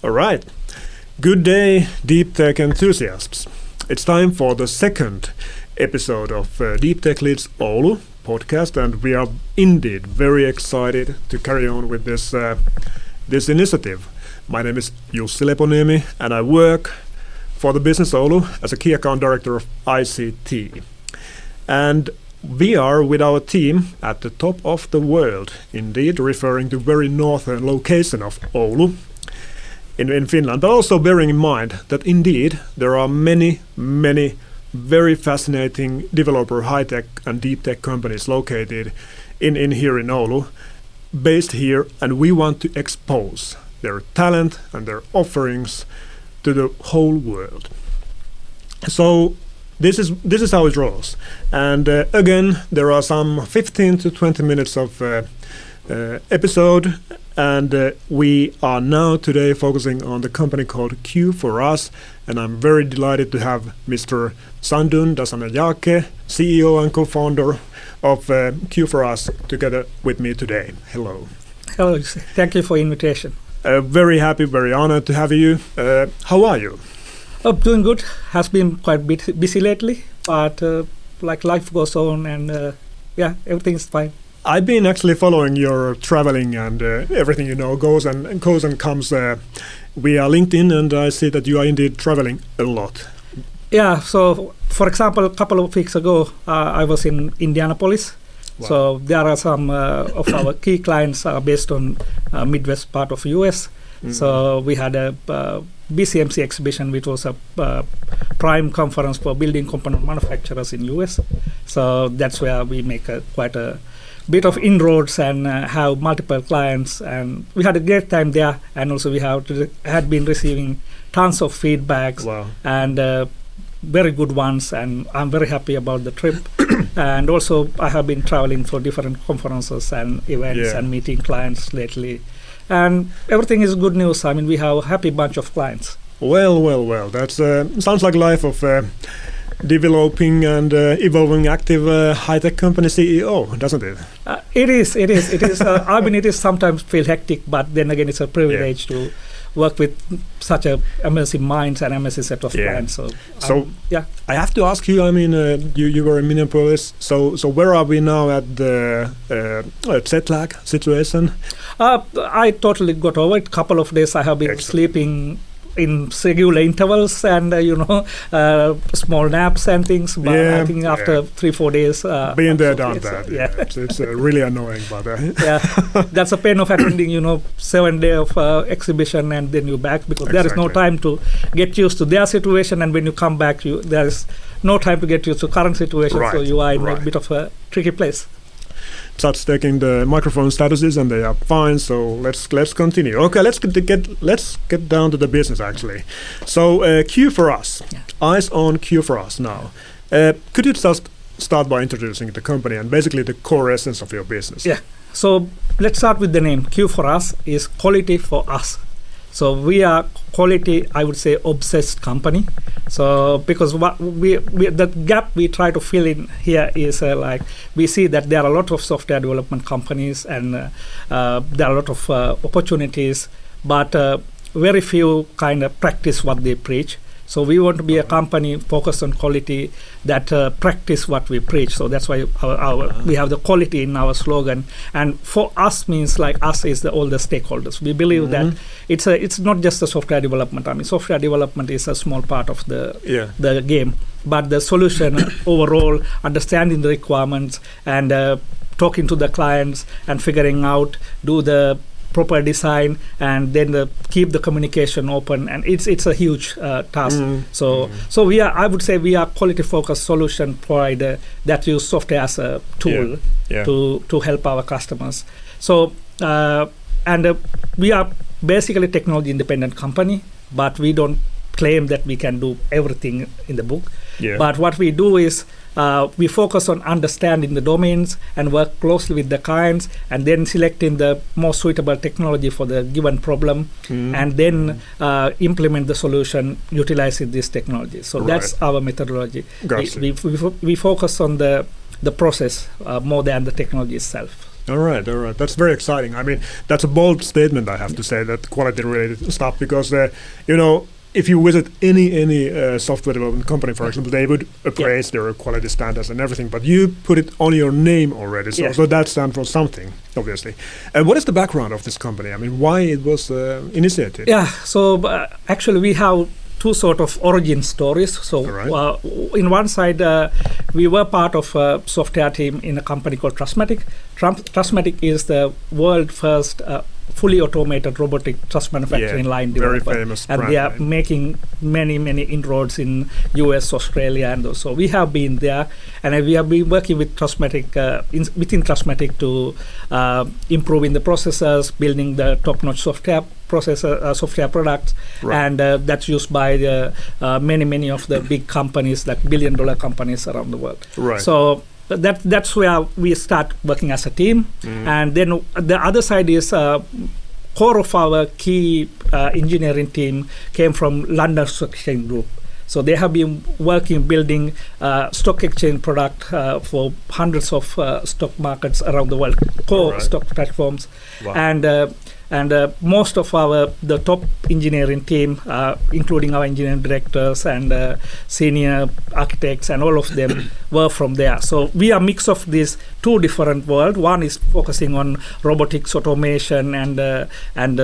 All right. Good day, DeepTech enthusiasts. It's time for the second episode of DeepTech Leads Oulu podcast, and we are indeed very excited to carry on with this initiative. My name is Jussi Leponiemi, and I work for the Business Oulu as a key account director of ICT. And we are with our team at the top of the world, indeed referring to very northern location of Oulu in Finland, but also bearing in mind that indeed there are many very fascinating developer high-tech and deep-tech companies located in here in Oulu, based here, and we want to expose their talent and their offerings to the whole world. So this is how it rolls, and again there are some 15 to 20 minutes of episode, and we are now today focusing on the company called Q4us, and I'm very delighted to have Mr. Sandun Dasanayake, CEO and co-founder of Q4us, together with me today. Hello. Hello, thank you for invitation. Very happy, very honored to have you. How are you? Oh, doing good. Has been quite busy lately, but like life goes on, and everything is fine. I've been actually following your traveling, and everything goes and comes via LinkedIn, and I see that you are indeed traveling a lot. Yeah. So, for example, a couple of weeks ago, I was in Indianapolis. Wow. So there are some of our key clients are based on Midwest part of US. Mm-hmm. So we had a BCMC exhibition, which was a prime conference for building component manufacturers in US. So that's where we make quite a bit of inroads and have multiple clients, and we had a great time there. And also we had been receiving tons of feedbacks. Wow. And very good ones, and I'm very happy about the trip. And also I have been traveling for different conferences and events and meeting clients lately, and everything is good news. I mean, we have a happy bunch of clients. Well, that's sounds like life of developing and evolving active high-tech company CEO, doesn't it? It is. I mean, it is sometimes feel hectic, but then again, it's a privilege to work with such a amazing minds and amazing set of clients. So I have to ask you. I mean, you were in Minneapolis. So where are we now at the jet lag situation? I totally got over it. Couple of days I have been sleeping in regular intervals and small naps and things, but I think after 3-4 days being there, done that. It's really annoying, but that's a pain of attending 7 days of exhibition and then you're back, because there is no time to get used to their situation, and when you come back there is no time to get used to current situation, so you are in a bit of a tricky place. Just taking the microphone statuses, and they are fine. So let's continue. Okay, let's get down to the business actually. So Q4us, eyes on Q4us now. Could you just start by introducing the company and basically the core essence of your business? Yeah. So let's start with the name. Q4us is quality for us. So we are quality, I would say, obsessed company. So because what the gap we try to fill in here is like we see that there are a lot of software development companies, and there are a lot of opportunities, but very few kind of practice what they preach. So we want to be a company focused on quality that practice what we preach. So that's why we have the quality in our slogan. And for us means like us is all the stakeholders. We believe that it's not just the software development. I mean, software development is a small part of the game, but the solution overall, understanding the requirements and talking to the clients and figuring out, do the proper design, and then keep the communication open, and it's a huge task. So I would say we are quality focused solution provider that use software as a tool to help our customers. So and we are basically technology independent company, but we don't claim that we can do everything in the book. But what we do is we focus on understanding the domains and work closely with the clients, and then selecting the most suitable technology for the given problem, and then implement the solution utilizing this technology. So that's our methodology. We focus on the process more than the technology itself. All right. That's very exciting. I mean, that's a bold statement, I have to say, that quality-related stuff, because if you visit any software development company, for example, they would appraise their quality standards and everything, but you put it on your name already, so that stands for something, obviously. What is the background of this company? I mean, why it was initiated? Yeah, so actually we have two sort of origin stories. So in one side, we were part of a software team in a company called Trustmatic. Trustmatic is the world first fully automated robotic truss manufacturing line developer. Very famous and brand, they are making many inroads in US, Australia, and so we have been there, and we have been working with Trustmatic within Trustmatic to improving the processes, building the top-notch software software products, and that's used by the many of the big companies, like billion-dollar companies around the world. So that's where we start working as a team. And then the other side is core of our key engineering team came from London Stock Exchange Group. So they have been building stock exchange product for hundreds of stock markets around the world, core stock platforms. And most of the top engineering team, including our engineering directors and senior architects and all of them were from there. So we are a mix of these two different worlds. One is focusing on robotics, automation, and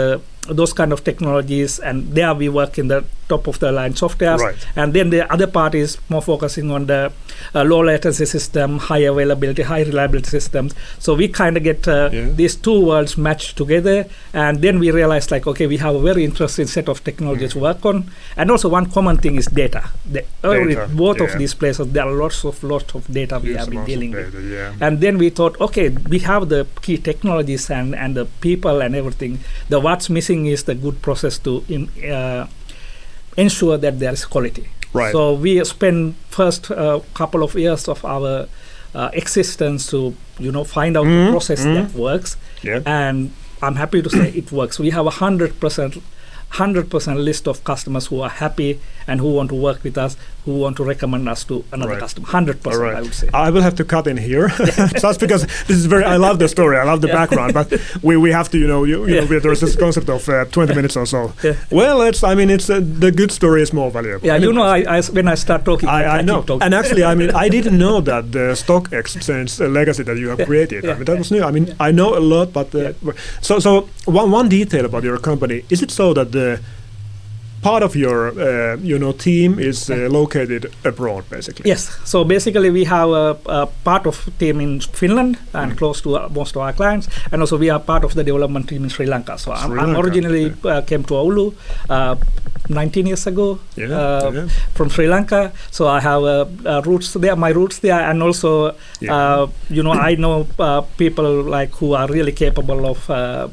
those kind of technologies, and there we work in the top of the line softwares. And then the other part is more focusing on the low latency system, high availability, high reliability systems. So we kind of get these two worlds matched together, and then we realize, like, okay, we have a very interesting set of technologies to work on. And also one common thing is data. Both of these places, there are lots of data we have been dealing with. And then we thought, okay, we have the key technologies and the people and everything. The what's missing is the good process to ensure that there is quality. So we spend first couple of years of our existence to find out the process that works, and I'm happy to say it works. We have 100% list of customers who are happy and who want to work with us, who want to recommend us to another customer. 100%, I would say. I will have to cut in here, just because this is I love the story, I love the background, but we have to, there's this concept of 20 minutes or so. Well, the good story is more valuable. I when I start talking, I know. And actually, I didn't know that the stock exchange legacy that you have created. That was new. I know a lot, but so one detail about your company, is it so that the part of your team is located abroad, basically? Yes. So basically we have a part of team in Finland and close to most of our clients, and also we are part of the development team in Sri Lanka. So I originally came to Oulu 19 years ago from Sri Lanka. So I have my roots there, and also I know people like who are really capable of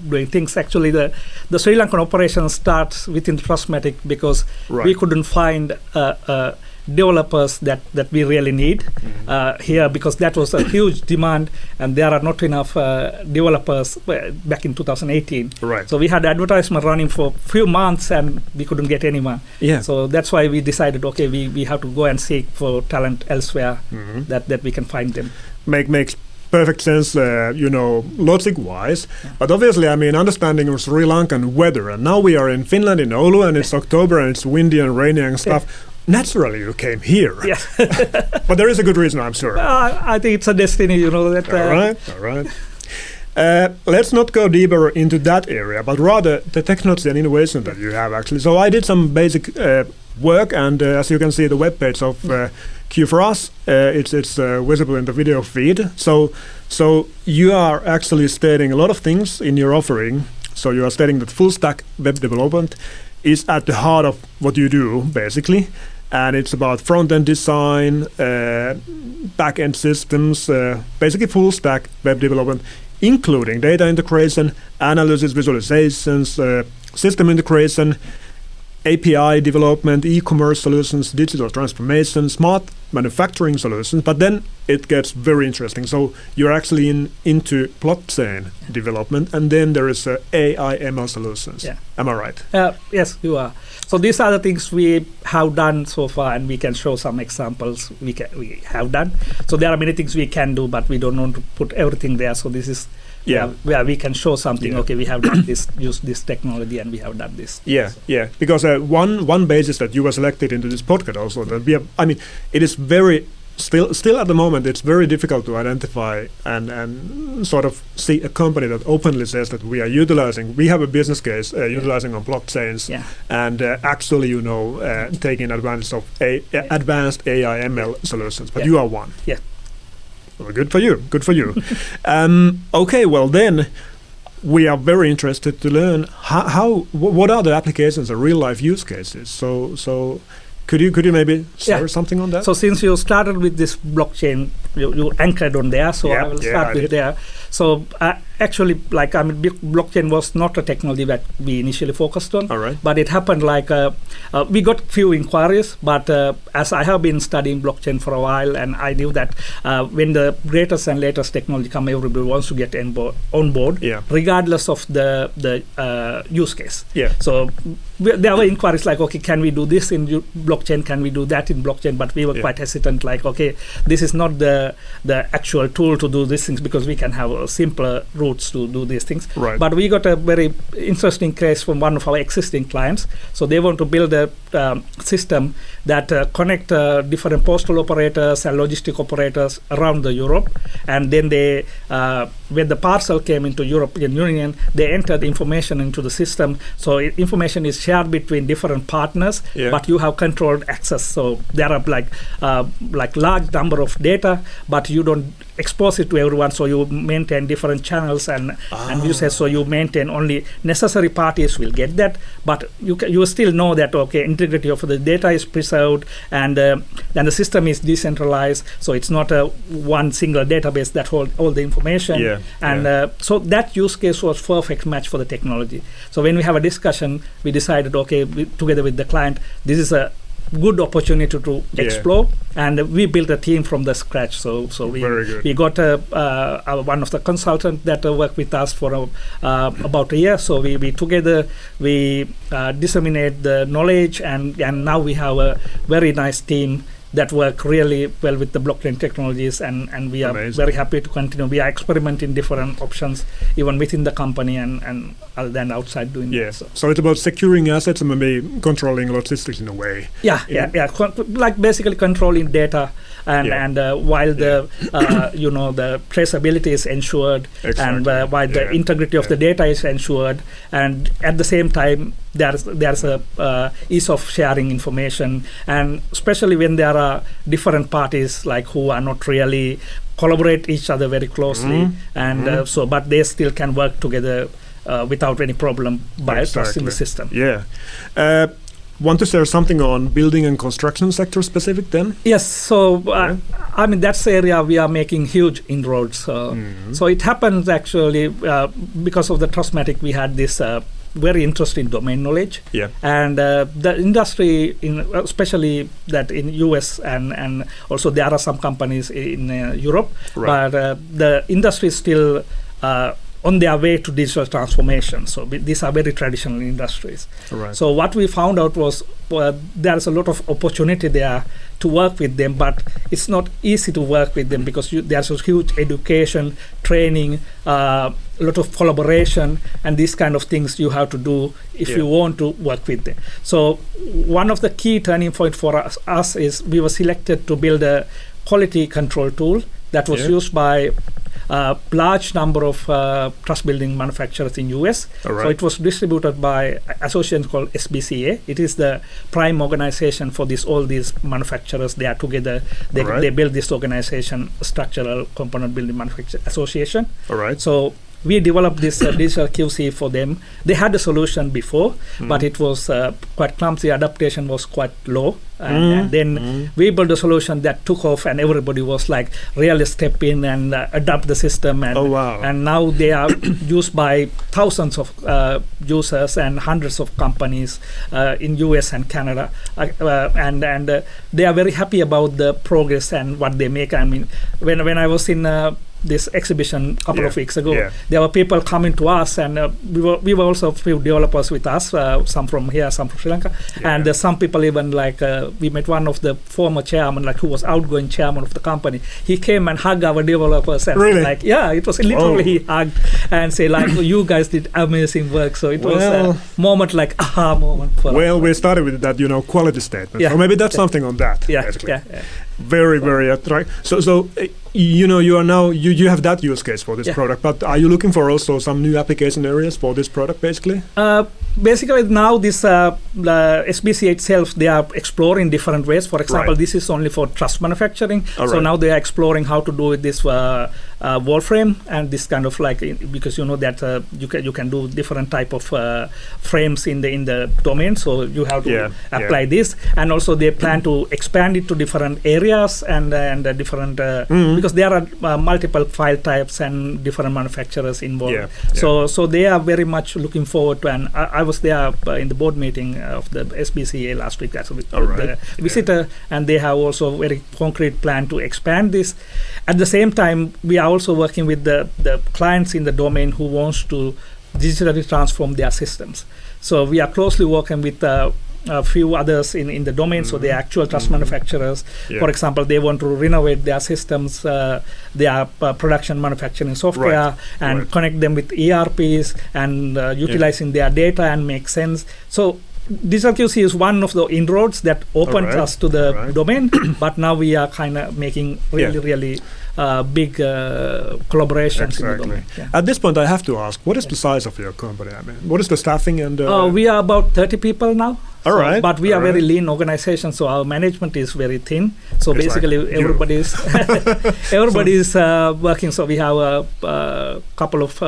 doing things. Actually, the Sri Lankan operation starts within Trustmatic because we couldn't find developers that we really need here, because that was a huge demand, and there are not enough developers back in 2018. So we had advertisement running for a few months and we couldn't get anyone. So that's why we decided, okay, we have to go and seek for talent elsewhere that we can find them. Makes perfect sense, logic-wise. But obviously, understanding of Sri Lankan weather, and now we are in Finland, in Oulu, and it's October, and it's windy and rainy and stuff. Naturally, you came here. But there is a good reason, I'm sure. I think it's a destiny, that. All right. Let's not go deeper into that area, but rather the technology and innovation that you have, actually. So I did some basic work, and as you can see, the webpage of Q4Us, it's visible in the video feed. So you are actually stating a lot of things in your offering. So you are stating that full stack web development is at the heart of what you do, basically. And it's about front-end design, back-end systems, basically full stack web development, including data integration, analysis, visualizations, system integration, API development, e-commerce solutions, digital transformation, smart manufacturing solutions. But then it gets very interesting. So you're actually into blockchain development, and then there is AI ML solutions. Am I right? Yes, you are. So these are the things we have done so far, and we can show some examples we have done. So there are many things we can do, but we don't want to put everything there. So this is where we can show something. Okay, we have done this, used this technology, and we have done this. Yeah. Because one basis that you were selected into this podcast also that it is very still at the moment it's very difficult to identify and sort of see a company that openly says that we have a business case utilizing on blockchains and actually taking advantage of advanced AI ML solutions. But you are one. Yeah. Well, good for you. Okay, well then we are very interested to learn what are the applications and real life use cases. So could you maybe share something on that? So since you started with this blockchain, you anchored on there. So I will start with there. So actually, blockchain was not a technology that we initially focused on. All right. But it happened we got few inquiries. But as I have been studying blockchain for a while, and I knew that when the greatest and latest technology come, everybody wants to get on board, regardless of the use case. Yeah. So there were inquiries like, okay, can we do this in blockchain? Can we do that in blockchain? But we were quite hesitant, like, okay, this is not the actual tool to do these things, because we can have simpler routes to do these things. Right. But we got a very interesting case from one of our existing clients. So they want to build a system that connect different postal operators and logistic operators around the Europe. And then they, when the parcel came into European Union, they entered information into the system. So information is shared between different partners, but you have controlled access. So there are like large number of data, but you don't expose it to everyone. So you maintain different channels and uses. So you maintain only necessary parties will get that, but you still know that integrity of the data is preserved, and the system is decentralized. So it's not a one single database that holds all the information. So that use case was perfect match for the technology. So when we have a discussion, we decided, together with the client, this is a good opportunity to explore, and we built a team from the scratch. So we got one of the consultants that worked with us for about a year. So we together disseminate the knowledge, and now we have a very nice team that work really well with the blockchain technologies, and we are very happy to continue. We are experimenting different options even within the company and other than outside doing that. So it's about securing assets and maybe controlling logistics in a way. Like basically controlling data and while the the traceability is ensured, and while the integrity of the data is ensured, and at the same time there's a ease of sharing information, and especially when there are different parties like who are not really collaborate each other very closely, but they still can work together without any problem by trusting the system. Want to share something on building and construction sector specific then? Yes, so that's the area we are making huge inroads. So it happens actually because of the Trustmatic, we had this very interesting domain knowledge. And the industry, especially that in US and also there are some companies in Europe, but the industry is still on their way to digital transformation. So these are very traditional industries. So what we found out was there's a lot of opportunity there to work with them, but it's not easy to work with them because there's a huge education, training, a lot of collaboration, and these kind of things you have to do if you want to work with them. So one of the key turning point for us is we were selected to build a quality control tool that was used by a large number of trust building manufacturers in US. So it was distributed by association called SBCA. It is the prime organization for all these manufacturers. They are together. They build this organization, Structural Component Building Manufacturer Association. So we developed this digital QC for them. They had a solution before, but it was quite clumsy. Adaptation was quite low. And then we built a solution that took off, and everybody was like really step in and adapt the system. And, and now they are used by thousands of users and hundreds of companies in US and Canada. And they are very happy about the progress and what they make. I mean, when I was in this exhibition a couple of weeks ago. Yeah. There were people coming to us, and we were also a few developers with us, some from here, some from Sri Lanka, and some people even like we met one of the former chairman, like who was outgoing chairman of the company. He came and hugged our developers, and really? like it was literally he hugged and say like, you guys did amazing work. So it was a moment like aha moment for us. Well, we started with that, quality statement. So maybe that's something on that. Basically. Very, very attractive. So you are now you have that use case for this product, but are you looking for also some new application areas for this product, basically? Basically, now this the SBC itself, they are exploring different ways. For example, this is only for truss manufacturing. So now they are exploring how to do this wall frame and this kind of like, because that you can do different type of frames in the domain. So you have to apply this, and also they plan to expand it to different areas and different because there are multiple file types and different manufacturers involved. So they are very much looking forward to, and I was there in the board meeting of the SBCA last week as the visitor, and they have also a very concrete plan to expand this. At the same time, we are also working with the clients in the domain who wants to digitally transform their systems. So we are closely working with a few others in the domain, so they are actual truss manufacturers. For example, they want to renovate their systems, their production manufacturing software, and connect them with ERPs and utilizing their data and make sense. So digital QC is one of the inroads that opened us to the domain, but now we are kind of making really big collaborations in the domain. At this point, I have to ask, what is the size of your company? I mean, what is the staffing? And we are about 30 people now. But we are very lean organization, so our management is very thin. So it's basically like everybody's working. So we have a couple of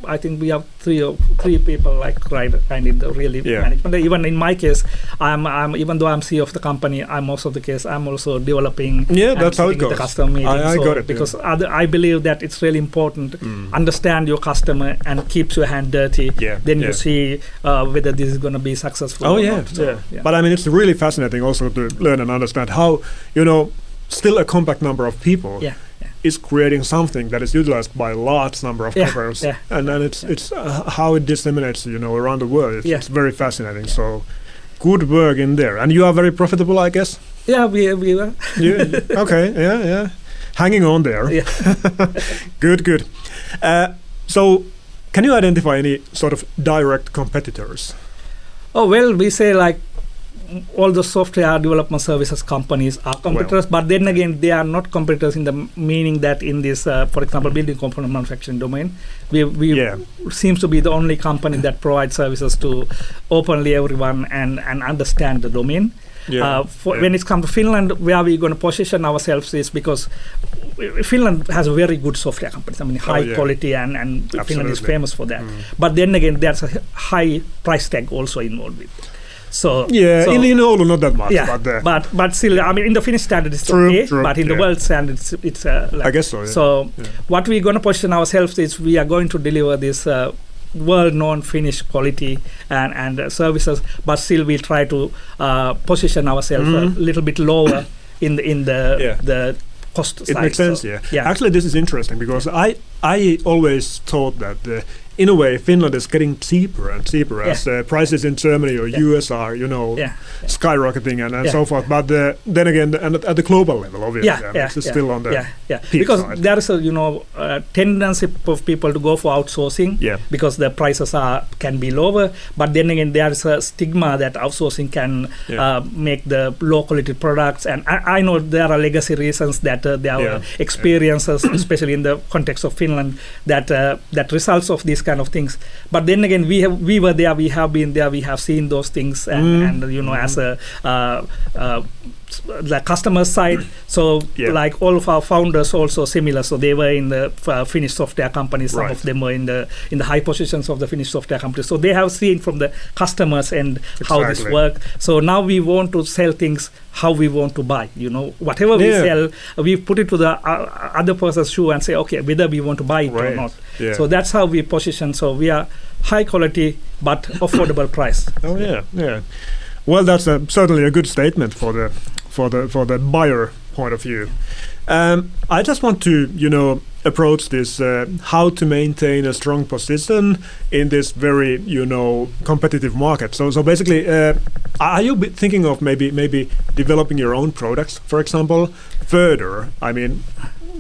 I think we have three people like right in the really management. Even in my case, I'm even though I'm CEO of the company, I'm also the case. I'm also developing. That's how it goes. The customer meeting. I got it because I believe that it's really important understand your customer and keeps your hand dirty. Then you see whether this is going to be successful. Or not. But I mean, it's really fascinating also to learn and understand how still a compact number of people is creating something that is utilized by a large number of customers, and then it's how it disseminates around the world. It's very fascinating. So good work in there, and you are very profitable, I guess. Yeah, we were. Okay, hanging on there. Good. So can you identify any sort of direct competitors? Oh, well, we say like all the software development services companies are competitors, but then again, they are not competitors in the meaning that in this, for example, building component manufacturing domain, we seems to be the only company that provides services to openly everyone and understand the domain. When it comes to Finland, where we're going to position ourselves is because Finland has a very good software companies. I mean, high quality, and Finland is famous for that. But then again, there's a high price tag also involved with it. So in Oulu not that much. But still, I mean, in the Finnish standard it's true, but in the world standard it's like, I guess so. So what we're going to position ourselves is we are going to deliver this world-known Finnish quality and services, but still we try to position ourselves a little bit lower in the cost side. It makes sense. Actually, this is interesting because I always thought that in a way, Finland is getting cheaper and cheaper as prices in Germany or US are, skyrocketing and so forth. But then again, and at the global level, obviously, it's still on the peak because side. there is a tendency of people to go for outsourcing because the prices can be lower. But then again, there is a stigma that outsourcing can make the low quality products. And I know there are legacy reasons that there are experiences, especially in the context of Finland, that results of these kind of things. But then again, we were there, we have been there, we have seen those things, and as a the customer side. So like all of our founders also similar. So they were in the Finnish software companies. Some of them were in the high positions of the Finnish software companies. So they have seen from the customers and how this works. So now we want to sell things how we want to buy. Whatever we sell, we put it to the other person's shoe and say, okay, whether we want to buy it or not. So that's how we position. So we are high quality but affordable price. Well, that's certainly a good statement for the buyer point of view. I just want to approach this how to maintain a strong position in this very competitive market. So basically, are you thinking of maybe developing your own products, for example, further? I mean,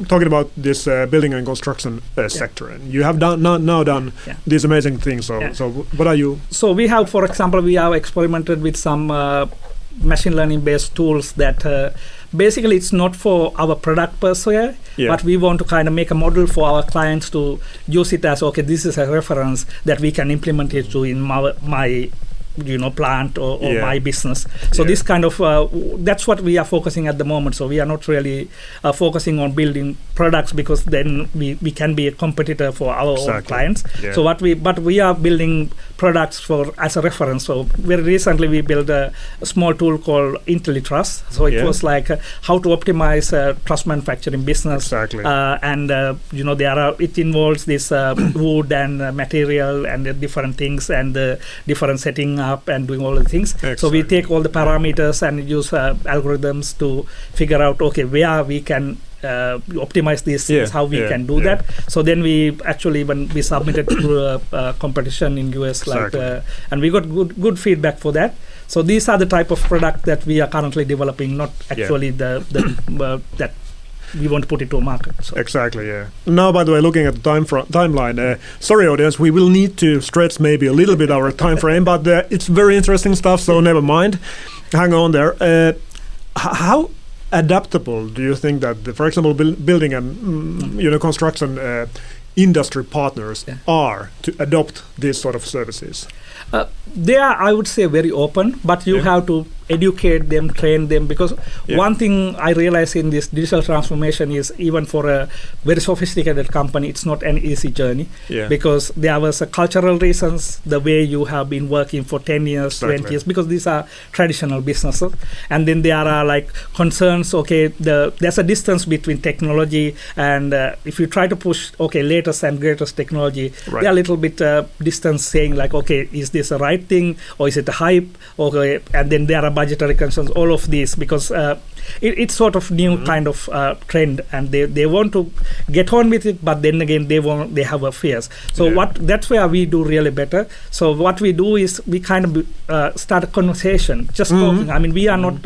talking about this building and construction sector, and you have done these amazing things. So what are you? So we have, for example, we have experimented with some machine learning based tools that basically it's not for our product per se, but we want to kind of make a model for our clients to use it as, okay, this is a reference that we can implement it to in my plant or my business. So this kind of that's what we are focusing at the moment. So we are not really focusing on building products, because then we can be a competitor for our own clients. So but we are building products for as a reference. So very recently we built a small tool called IntelliTrust. So it was like how to optimize trust manufacturing business. And it involves this wood and material and different things and different setting up and doing all the things. So we take all the parameters and use algorithms to figure out, okay, where we can optimize these things, how we can do that. So then we actually, when we submitted to a competition in US, and we got good feedback for that. So these are the type of product that we are currently developing, not actually the that we want to put it to a market. So. Exactly, yeah. Now, by the way, looking at the timeline, sorry, audience, we will need to stretch maybe a little bit our time frame, but it's very interesting stuff, so never mind. Hang on there. How adaptable do you think that, for example, building and construction industry partners are to adopt these sort of services? They are, I would say, very open, but you have to educate them, train them, because one thing I realize in this digital transformation is, even for a very sophisticated company, it's not an easy journey, because there was a cultural reasons, the way you have been working for 10 years, 20 years, because these are traditional businesses. And then there are like concerns, okay, there's a distance between technology and if you try to push, okay, latest and greatest technology, they are a little bit distance, saying like, okay, is this a right thing or is it a hype? Okay, and then there are budgetary concerns, all of these, because it's sort of new kind of trend, and they want to get on with it, but then again they have a fears. So that's where we do really better. So what we do is we kind of start a conversation, just talking. I mean, we are not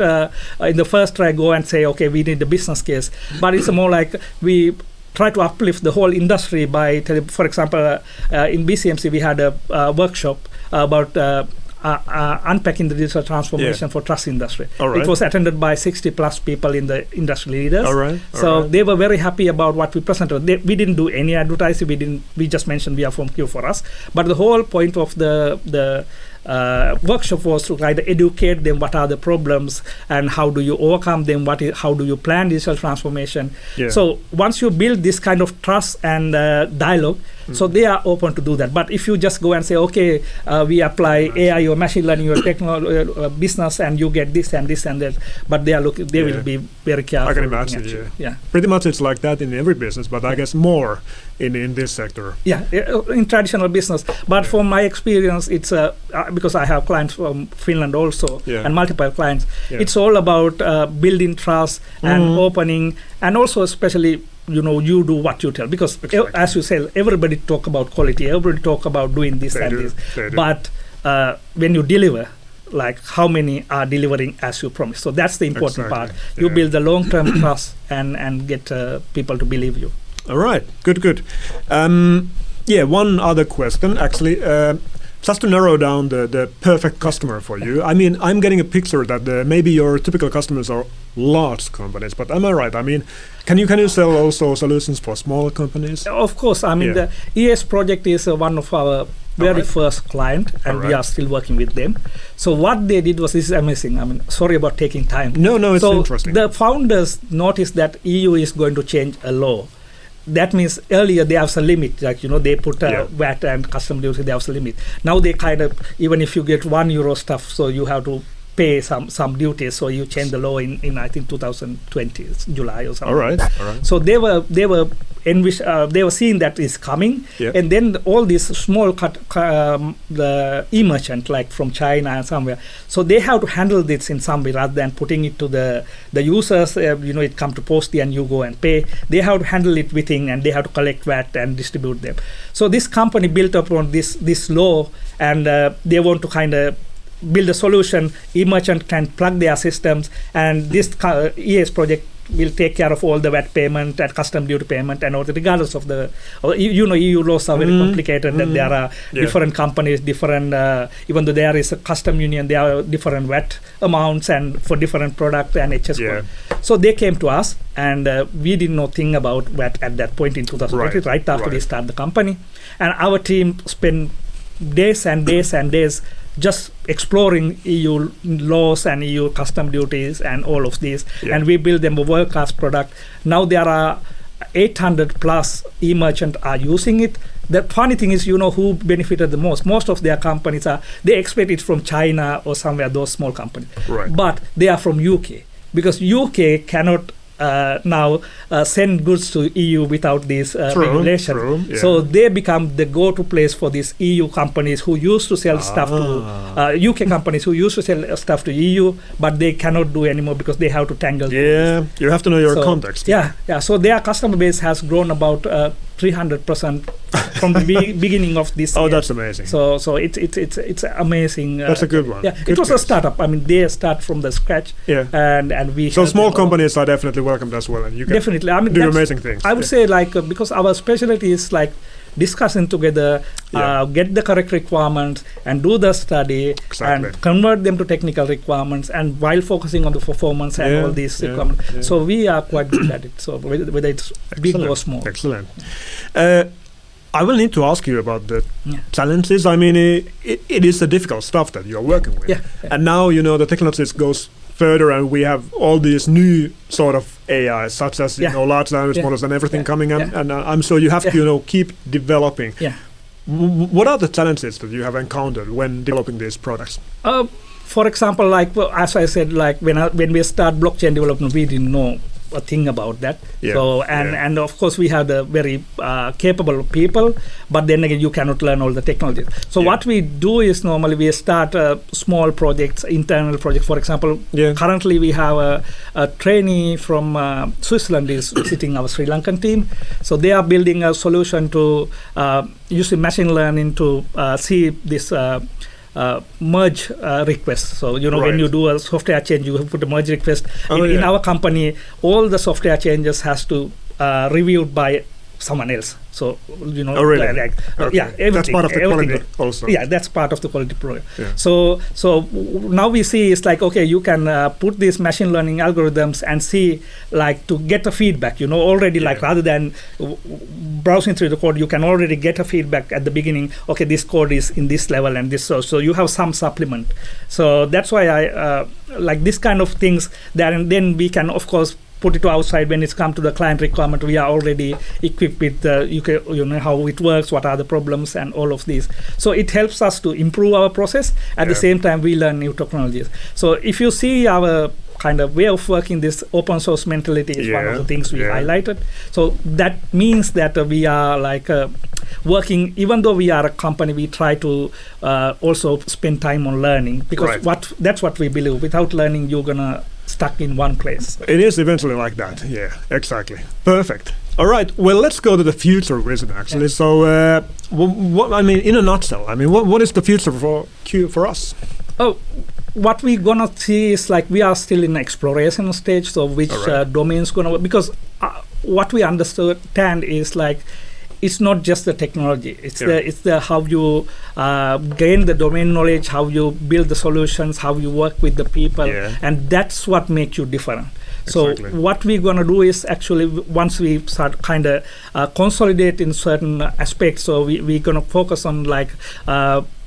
in the first try go and say, okay, we need a business case, but it's more like we try to uplift the whole industry by, for example, in BCMC we had a workshop about unpacking the digital transformation for trust industry. It was attended by 60 plus people in the industry leaders. They were very happy about what we presented. We didn't do any advertising. We just mentioned we are from Q4Us. But the whole point of the workshop was to try to educate them what are the problems and how do you overcome them, how do you plan digital transformation. So once you build this kind of trust and dialogue, so they are open to do that. But if you just go and say, okay, we apply AI or machine learning or technology business and you get this and this and that, but they will be very careful. I can imagine, Pretty much it's like that in every business, but I guess more in this sector. In traditional business. But from my experience, it's because I have clients from Finland also and multiple clients. It's all about building trust and opening, and also especially you do what you tell, because as you say, everybody talk about quality, everybody talk about doing this and this, but when you deliver, like how many are delivering as you promised? So that's the important part. You build the long-term trust and get people to believe you. All right, good. One other question, actually, just to narrow down the perfect customer for you. I mean, I'm getting a picture that maybe your typical customers are large companies, but am I right? I mean, can you sell also solutions for small companies? Of course. I mean, the ES project is one of our very first client, and we are still working with them. So what they did was, this is amazing. I mean, sorry about taking time. No, it's interesting. The founders noticed that EU is going to change a law. That means earlier they have some limit, like they put VAT and custom duty, they have some limit. Now they kind of, even if you get €1 stuff, so you have to pay some duties. So you change the law in I think 2020 July or something. All right. So they were they were seeing that is coming, Yep. and then all these small the e-merchant like from China and somewhere, so they have to handle this in some way rather than putting it to the users. It come to Postie and you go and pay. They have to handle it within, and they have to collect VAT and distribute them. So this company built upon this law, and they want to kind of build a solution. E-merchant can plug their systems, and this ES project will take care of all the VAT payment and custom duty payment and all, regardless of the, EU laws are very complicated, and there are different companies, different, even though there is a custom union, there are different VAT amounts and for different product and HS code. So they came to us, and we didn't know thing about VAT at that point in 2020, right after we started the company. And our team spent days and days and days just exploring EU laws and EU custom duties and all of these, and we build them a world-class product. Now there are 800 plus e-merchant are using it. The funny thing is, who benefited the most? Most of their companies they expect it from China or somewhere, those small companies. But they are from UK, because UK cannot now send goods to EU without these regulations. So they become the go-to place for these EU companies who used to sell stuff to UK companies who used to sell stuff to EU, but they cannot do anymore because they have to tangle. You have to know your context. So their customer base has grown about 300% from the beginning of this year. That's amazing. So it's amazing. That's a good one. It was a startup. I mean, they start from the scratch. And we. So small companies are definitely welcomed as well, and you can definitely. I mean, do amazing things. I would say because our specialty is like discussing together, get the correct requirements, and do the study, and convert them to technical requirements, and while focusing on the performance and all these requirements. So we are quite good at it. So whether it's big or small. Excellent. I will need to ask you about the challenges. I mean, it is the difficult stuff that you're working with. And now, the technology goes further, and we have all these new sort of AI, such as large language models and everything coming in, and I'm sure you have to keep developing. What are the challenges that you have encountered when developing these products? For example, as I said, when we start blockchain development, we didn't know a thing about that. And of course we have the very capable people, but then again you cannot learn all the technologies. So what we do is normally we start small projects, internal projects. For example, currently we have a trainee from Switzerland is visiting our Sri Lankan team. So they are building a solution to using machine learning to see this merge request. So when you do a software change, you put a merge request. In our company, all the software changes has to reviewed by someone else. So everything. That's part of the quality also. That's part of the quality program. So now we see it's like, okay, you can put these machine learning algorithms and see to get a feedback. Already rather than browsing through the code, you can already get a feedback at the beginning. Okay, this code is in this level and this, so you have some supplement. So that's why I like this kind of things. And then we can of course put it to outside when it's come to the client requirement. We are already equipped with how it works, what are the problems, and all of these. So it helps us to improve our process. At the same time, we learn new technologies. So if you see our kind of way of working, this open source mentality is one of the things we highlighted. So that means that we are working, even though we are a company, we try to also spend time on learning, because that's what we believe. Without learning, you're gonna stuck in one place. It is eventually like that. Yeah, exactly. Perfect. All right. Well, let's go to the future vision, actually. So, what I mean, in a nutshell, what is the future for us? What we're gonna see is we are still in exploration stage. So, which domains gonna work? Because what we understand is it's not just the technology. It's the how you gain the domain knowledge, how you build the solutions, how you work with the people, and that's what makes you different. So what we're gonna do is actually, once we start kind of consolidate in certain aspects, so we're gonna focus on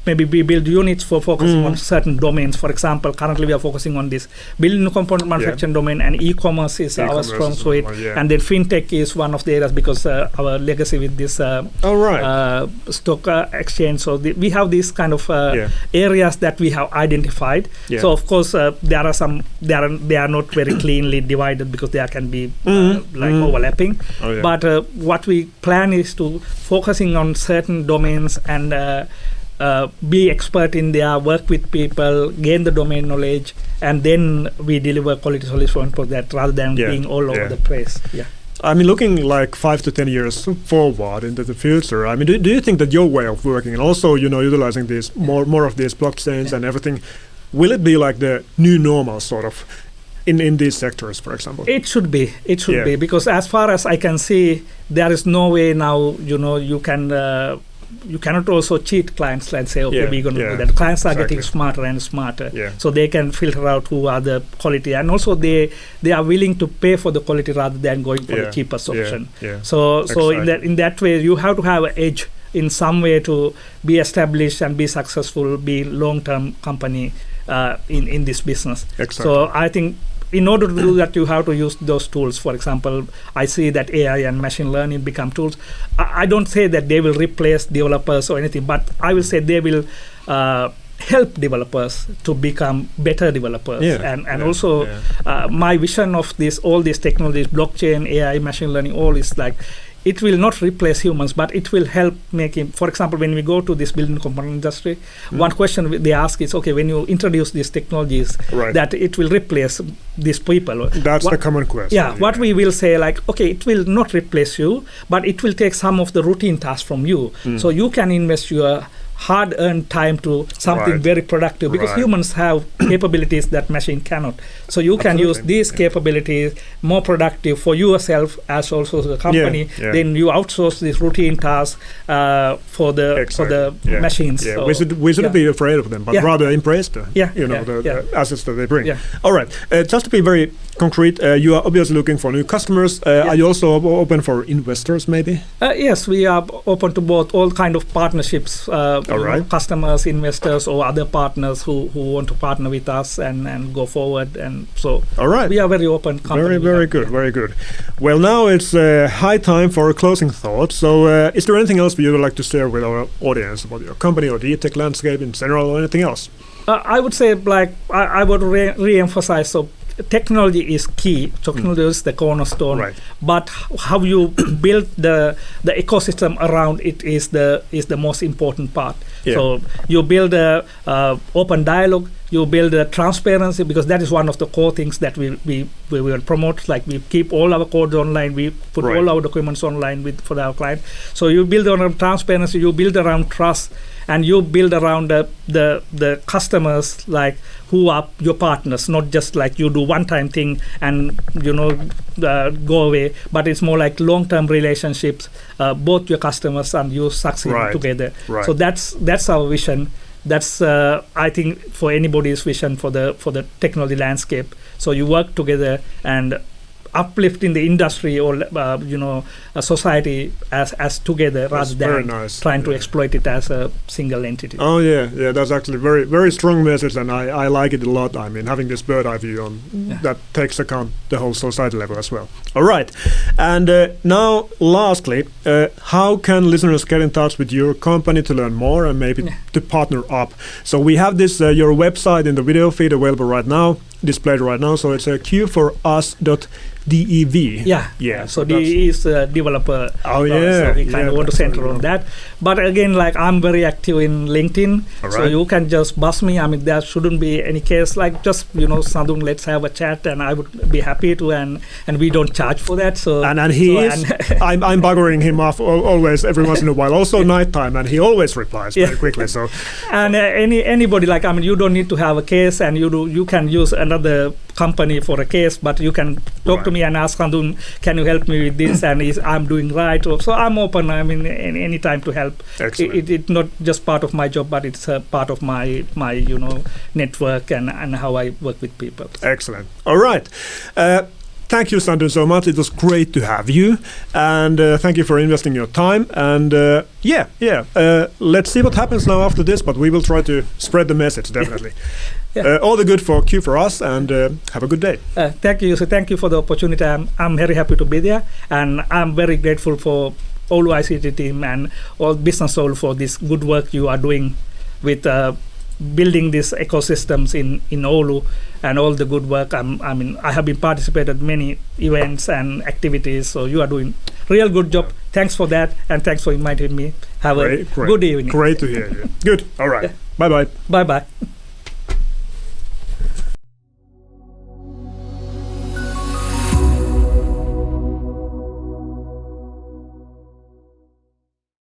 maybe we build units for focusing on certain domains. For example, currently we are focusing on this building component manufacturing domain, and e-commerce is our strong suite. And then fintech is one of the areas because our legacy with this stock exchange. So we have these kind of areas that we have identified. So of course there are some they are not very cleanly divided because there can be overlapping. But what we plan is to focusing on certain domains and be expert in there, work with people, gain the domain knowledge, and then we deliver quality solutions for that rather than being all over the place. I mean, looking like 5 to 10 years forward into the future, I mean, do you think that your way of working and also, utilizing these more of these blockchains and everything, will it be like the new normal sort of in these sectors, for example? It should be because as far as I can see, there is no way now, you cannot also cheat clients and say, okay, we're going to do that. Clients are getting smarter and smarter, so they can filter out who are the quality, and also they are willing to pay for the quality rather than going for the cheapest option. So in that way, you have to have an edge in some way to be established and be successful, be long-term company in this business. So I think in order to do that, you have to use those tools. For example, I see that AI and machine learning become tools. I don't say that they will replace developers or anything, but I will say they will help developers to become better developers. Also my vision of all these technologies, blockchain, AI, machine learning, all is like, it will not replace humans, but it will help making. For example, when we go to this building component industry, one question they ask is, okay, when you introduce these technologies, that it will replace these people. That's the common question. What we will say, like, okay, it will not replace you, but it will take some of the routine tasks from you. So you can invest your hard-earned time to something very productive, because humans have capabilities that machine cannot. So you can use these capabilities more productive for yourself as also the company. Then you outsource these routine tasks for the machines. So we shouldn't be afraid of them, but rather embrace the assets that they bring. All right. Just to be very concrete, you are obviously looking for new customers. Are you also open for investors, maybe? Yes, we are open to both, all kind of partnerships. Customers, investors, or other partners who want to partner with us and go forward, and so we are very open company. Very good. Well, now it's high time for a closing thought. So is there anything else you would like to share with our audience about your company or the DeepTech landscape in general, or anything else? I would say, like, I would re-emphasize, so technology is key. Technology is the cornerstone, but how you build the ecosystem around it is the most important part. So you build a open dialogue, you build a transparency, because that is one of the core things that we will promote. Like, we keep all our codes online, we put all our documents online for our client. So you build around transparency, you build around trust, and you build around the customers, like, who are your partners, not just like you do one-time thing and go away, but it's more like long-term relationships, both your customers and you succeed together. So that's our vision. That's I think for anybody's vision for the technology landscape. So you work together and uplifting the industry or a society as together, rather than trying to exploit it as a single entity. That's actually very, very strong message, and I like it a lot. I mean, having this bird eye view on that takes account the whole society level as well. All right, and now lastly, how can listeners get in touch with your company to learn more and maybe to partner up? So we have this your website in the video feed available right now, displayed right now. So it's q4us.dev. So DE is a developer. So we kind of want to center on that. But again, like, I'm very active in LinkedIn, so you can just buzz me. I mean, there shouldn't be any case, like, just Sandun, let's have a chat, and I would be happy to, and we don't charge for that. So I'm buggering him off always, every once in a while, also nighttime, and he always replies very quickly. So and anybody, like, I mean, you don't need to have a case, and you can use another company for a case, but you can talk to me and ask Sandun, can you help me with this, and I'm doing right. So I'm open. I mean, any time to help. It's not just part of my job, but it's a part of my network and how I work with people. Excellent. All right. thank you, Sandun, so much. It was great to have you, and thank you for investing your time. And let's see what happens now after this, but we will try to spread the message, definitely. All the good for Q for us, and have a good day. Thank you. So thank you for the opportunity. I'm very happy to be there, and I'm very grateful for Oulu ICT team and all Business Oulu for this good work you are doing with building these ecosystems in Oulu and all the good work. I have been participated many events and activities, so you are doing real good job. Thanks for that, and thanks for inviting me. Have a good evening. Great to hear you. Good. All right. Bye-bye. Bye-bye.